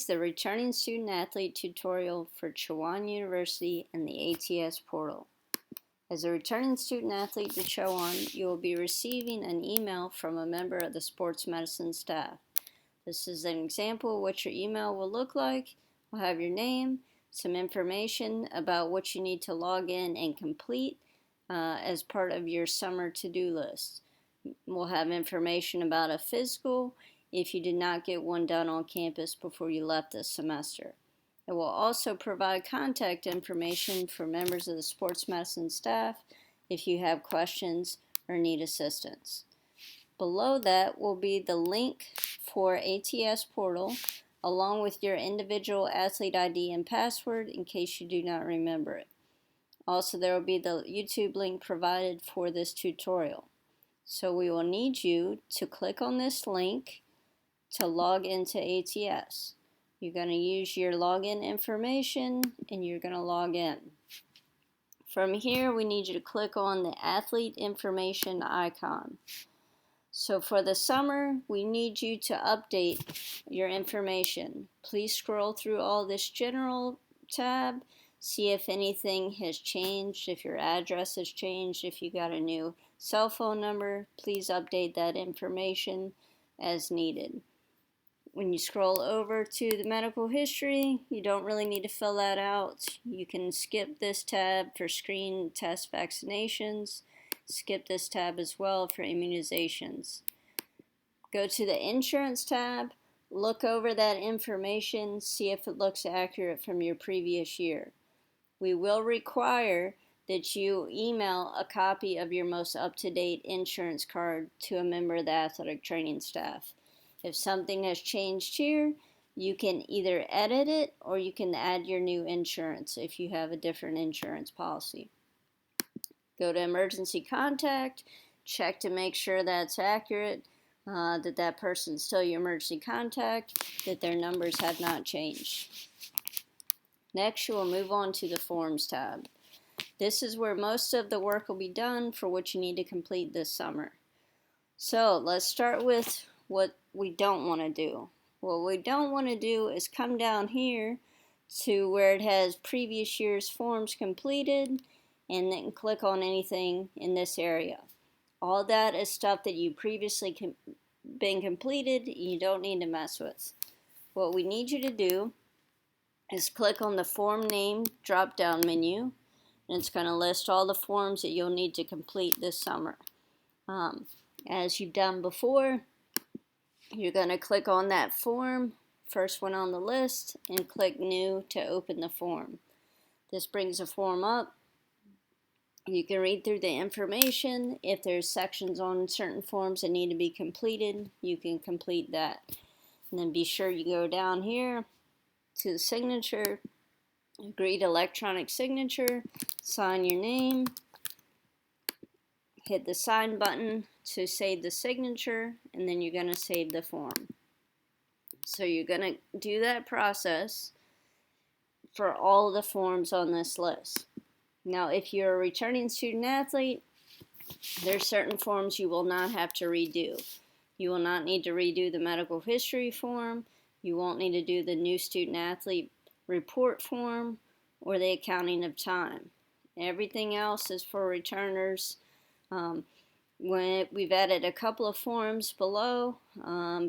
The Returning Student Athlete tutorial for Chowan University and the ATS portal. As a returning student athlete to Chowan, you will be receiving an email from a member of the sports medicine staff. This is an example of what your email will look like. We'll have your name, some information about what you need to log in and complete as part of your summer to-do list. We'll have information about a physical if you did not get one done on campus before you left this semester. It will also provide contact information for members of the sports medicine staff if you have questions or need assistance. Below that will be the link for ATS portal along with your individual athlete ID and password in case you do not remember it. Also, there will be the YouTube link provided for this tutorial. So we will need you to click on this link to log into ATS. You're going to use your login information and you're going to log in. From here, we need you to click on the athlete information icon. So for the summer, we need you to update your information. Please scroll through all this general tab, see if anything has changed, if your address has changed, if you got a new cell phone number, please update that information as needed. When you scroll over to the medical history, you don't really need to fill that out. You can skip this tab for screen test vaccinations. Skip this tab as well for immunizations. Go to the insurance tab, look over that information, see if it looks accurate from your previous year. We will require that you email a copy of your most up-to-date insurance card to a member of the athletic training staff. If something has changed here, you can either edit it or you can add your new insurance if you have a different insurance policy. Go to emergency contact, check to make sure that's accurate, that person's still your emergency contact, that their numbers have not changed. Next, you will move on to the Forms tab. This is where most of the work will be done for what you need to complete this summer. So let's start with what we don't want to do. What we don't want to do is come down here to where it has previous year's forms completed and then click on anything in this area. All that is stuff that you previously been completed, you don't need to mess with. What we need you to do is click on the form name drop down menu, and it's going to list all the forms that you'll need to complete this summer. As you've done before, you're going to click on that form, first one on the list, and click New to open the form. This brings the form up. You can read through the information. If there's sections on certain forms that need to be completed, you can complete that. And then be sure you go down here to the signature, agree to electronic signature, sign your name, hit the sign button to save the signature, and then you're going to save the form. So you're going to do that process for all the forms on this list. Now, if you're a returning student athlete, there's certain forms you will not have to redo. You will not need to redo the medical history form. You won't need to do the new student athlete report form or the accounting of time. Everything else is for returners. We've added a couple of forms below.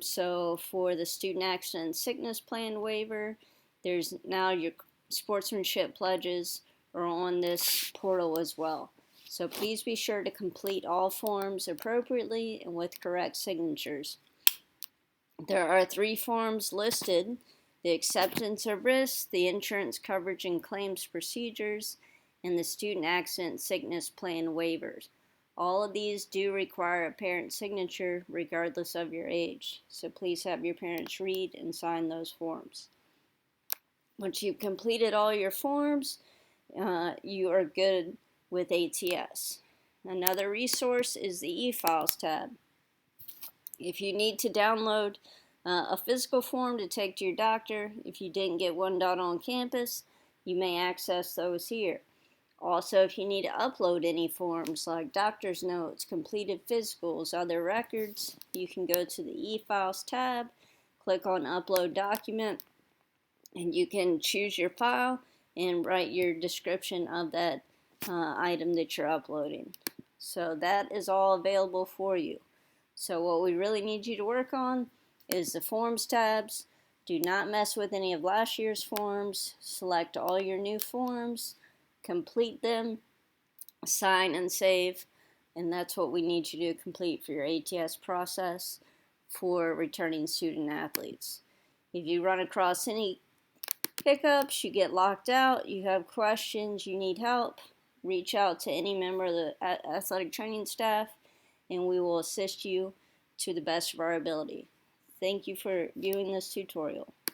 So for the student accident and sickness plan waiver, there's now your sportsmanship pledges are on this portal as well. So please be sure to complete all forms appropriately and with correct signatures. There are 3 forms listed: the acceptance of risk, the insurance coverage and claims procedures, and the student accident sickness plan waivers. All of these do require a parent signature regardless of your age. So please have your parents read and sign those forms. Once you've completed all your forms, you are good with ATS. Another resource is the e-files tab. If you need to download a physical form to take to your doctor, if you didn't get one done on campus, you may access those here. Also, if you need to upload any forms like doctor's notes, completed physicals, other records, you can go to the e-files tab, click on upload document, And you can choose your file and write your description of that item that you're uploading. So that is all available for you. So what we really need you to work on is the Forms tabs. Do not mess with any of last year's forms. Select all your new forms, complete them, sign and save, and that's what we need you to complete for your ATS process for returning student athletes. If you run across any hiccups, you get locked out, you have questions, you need help, reach out to any member of the athletic training staff and we will assist you to the best of our ability. Thank you for viewing this tutorial.